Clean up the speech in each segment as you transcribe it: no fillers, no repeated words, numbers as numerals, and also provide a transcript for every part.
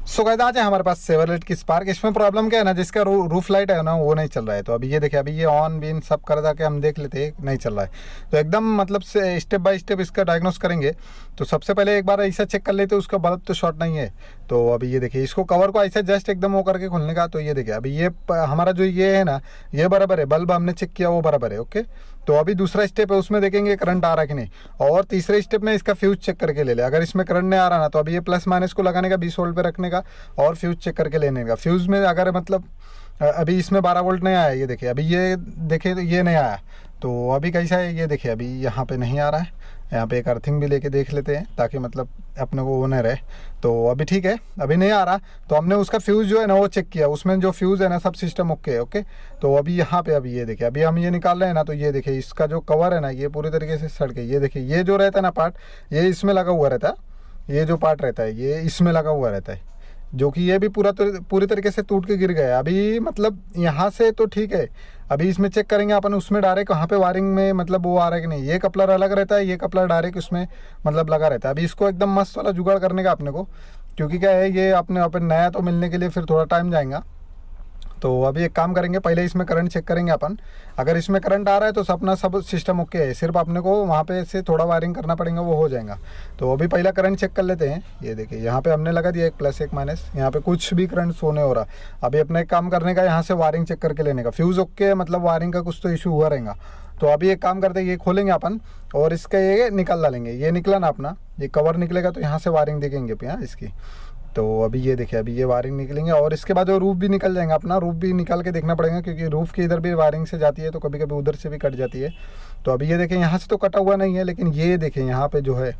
So guys आज है हमारे पास सेवरलेट की स्पार्क। इसमें प्रॉब्लम क्या है ना, जिसका रूफ लाइट है ना वो नहीं चल रहा है। तो अभी ये देखिए, अभी ये ऑन बीन सब कर दा के हम देख लेते हैं, नहीं चल रहा है। तो एकदम मतलब से स्टेप बाय स्टेप इसका डायग्नोस करेंगे। तो सबसे पहले एक बार ऐसा चेक कर लेते हैं उसका बल्ब तो शॉर्ट नहीं है। तो अभी ये देखिए, इसको कवर को ऐसा जस्ट एकदम वो करके खोलने का। तो ये देखिए, अभी ये हमारा जो ये है ना, ये बराबर है, बल्ब हमने चेक किया वो बराबर है। ओके, तो अभी दूसरा स्टेप है, उसमें देखेंगे करंट आ रहा है कि नहीं। और तीसरे स्टेप में इसका फ्यूज चेक करके ले ले। अगर इसमें करंट नहीं आ रहा ना, तो अभी ये प्लस माइनस को लगाने का, 20 वोल्ट पे रखने का और फ्यूज चेक करके लेने का। फ्यूज में अगर मतलब अभी इसमें 12 वोल्ट नहीं आया, ये देखिए, अभी ये देखे तो ये नहीं आया। तो अभी कैसा है, ये देखिए, अभी यहाँ पे नहीं आ रहा है। यहाँ पे एक अर्थिंग भी लेके देख लेते हैं, ताकि मतलब अपने को वो नहीं रहे। तो अभी ठीक है, अभी नहीं आ रहा। तो हमने उसका फ्यूज़ जो है ना वो चेक किया, उसमें जो फ्यूज़ है ना सब सिस्टम ओके है। ओके, तो अभी यहाँ पे अभी ये देखिए, अभी हम ये निकाल रहे हैं ना, तो ये देखिए इसका जो कवर है ना ये पूरी तरीके से सड़ के, ये देखिए ये जो रहता है ना पार्ट, ये इसमें लगा हुआ रहता है। ये जो पार्ट रहता है ये इसमें लगा हुआ रहता है, जो कि ये भी पूरी तरीके से टूट के गिर गया। अभी मतलब यहाँ से तो ठीक है, अभी इसमें चेक करेंगे अपन, उसमें डायरेक्ट वहाँ पे वायरिंग में मतलब वो आ रहा है कि नहीं। ये कपलर अलग रहता है, ये कपलर डायरेक्ट उसमें मतलब लगा रहता है। अभी इसको एकदम मस्त वाला जुगाड़ करने का अपने को, क्योंकि क्या है, ये अपने अपन नया तो मिलने के लिए फिर थोड़ा टाइम जाएगा। तो अभी एक काम करेंगे, पहले इसमें करंट चेक करेंगे अपन। अगर इसमें करंट आ रहा है तो अपना सब सिस्टम ओके है, सिर्फ अपने को वहाँ पे से थोड़ा वायरिंग करना पड़ेगा, वो हो जाएगा। तो अभी पहला करंट चेक कर लेते हैं। ये देखिए यहाँ पे हमने लगा दिया एक प्लस एक माइनस, यहाँ पे कुछ भी करंट शो नहीं हो रहा। अभी अपने एक काम करने का, यहाँ से वायरिंग चेक करके लेने का। फ्यूज़ ओके, मतलब वायरिंग का कुछ तो इशू हुआ रहेगा। तो अभी एक काम करते हैं, ये खोलेंगे अपन और इसका ये निकाल डालेंगे। ये निकला ना अपना, ये कवर निकलेगा, तो यहाँ से वायरिंग देखेंगे यहाँ इसकी। तो अभी ये देखिए, अभी ये वायरिंग निकलेंगे और इसके बाद वो रूफ भी निकल जाएगा अपना। रूफ भी निकाल के देखना पड़ेगा, क्योंकि रूफ के इधर भी वायरिंग से जाती है, तो कभी कभी उधर से भी कट जाती है। तो अभी ये देखें, यहाँ से तो कटा हुआ नहीं है, लेकिन ये देखें यहाँ पे जो है,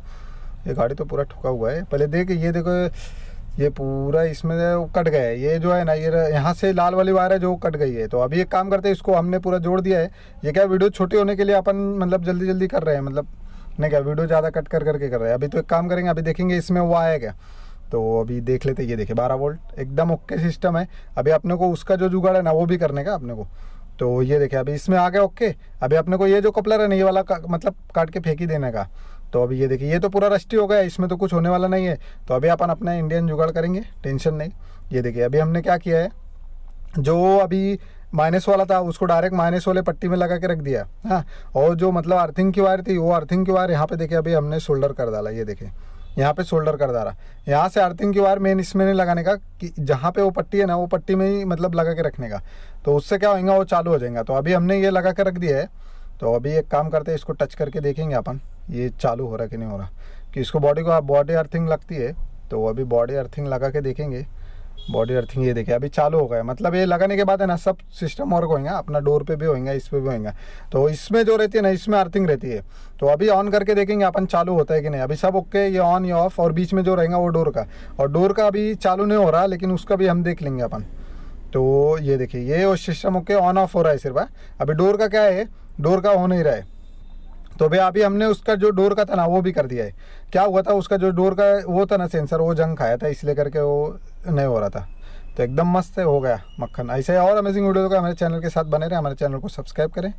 ये गाड़ी तो पूरा ठुका हुआ है। पहले देख, ये देखो, ये पूरा इसमें कट गया है। ये जो है ना, ये यहाँ से लाल वाली वायर है जो कट गई है। तो अभी एक काम करते हैं, इसको हमने पूरा जोड़ दिया है। ये क्या वीडियो छोटी होने के लिए अपन मतलब जल्दी जल्दी कर रहे हैं, मतलब नहीं क्या वीडियो ज़्यादा कट करके कर रहे हैं। अभी तो एक काम करेंगे, अभी देखेंगे इसमें वो आएगा। तो अभी देख लेते, ये देखिए 12 वोल्ट एकदम ओके सिस्टम है। अभी अपने को उसका जो जुगाड़ है ना वो भी करने का अपने को। तो ये देखिए, अभी इसमें आ गया ओके। अभी अपने को ये जो कपलर है ना, ये वाला मतलब काट के फेंक ही देने का। तो अभी ये देखिए, ये तो पूरा रस्टी हो गया, इसमें तो कुछ होने वाला नहीं है। तो अभी अपन अपना इंडियन जुगाड़ करेंगे, टेंशन नहीं। ये देखिए, अभी हमने क्या किया है, जो अभी माइनस वाला था उसको डायरेक्ट माइनस वाले पट्टी में लगा के रख दिया। हाँ, और जो मतलब अर्थिंग की वायर थी, वो अर्थिंग की वायर यहाँ पे देखिए अभी हमने शोल्डर कर डाला। ये देखिए यहाँ पे शोल्डर कर डाला। यहाँ से अर्थिंग की वायर मेन इसमें नहीं लगाने का, कि जहाँ पे वो पट्टी है ना, वो पट्टी में ही मतलब लगा के रखने का। तो उससे क्या होगा, वो चालू हो जाएगा। तो अभी हमने ये लगा के रख दिया है। तो अभी एक काम करते हैं, इसको टच करके देखेंगे अपन, ये चालू हो रहा है कि नहीं हो रहा। कि इसको बॉडी अर्थिंग लगती है, तो अभी बॉडी अर्थिंग लगा के देखेंगे। बॉडी अर्थिंग ये देखिए अभी चालू हो गया, मतलब ये लगाने के बाद है ना सब सिस्टम वर्क होएगा, अपना डोर पे भी होएगा, इस पे भी होएगा। तो इसमें जो रहती है ना, इसमें अर्थिंग रहती है। तो अभी ऑन करके देखेंगे अपन चालू होता है कि नहीं। अभी सब ओके, ये ऑन ये ऑफ, और बीच में जो रहेगा वो डोर का। और डोर का अभी चालू नहीं हो रहा, लेकिन उसका भी हम देख लेंगे अपन। तो ये देखिए, ये वो सिस्टम ओके ऑन ऑफ हो रहा है सिर्फ। अभी डोर का क्या है, डोर का हो नहीं रहा है। तो भाई अभी हमने उसका जो डोर का था ना वो भी कर दिया है। क्या हुआ था, उसका जो डोर का वो था ना सेंसर, वो जंग खाया था, इसलिए करके वो नहीं हो रहा था। तो एकदम मस्त है, हो गया मक्खन। ऐसे और अमेजिंग वीडियो का हमारे चैनल के साथ बने रहे, हमारे चैनल को सब्सक्राइब करें।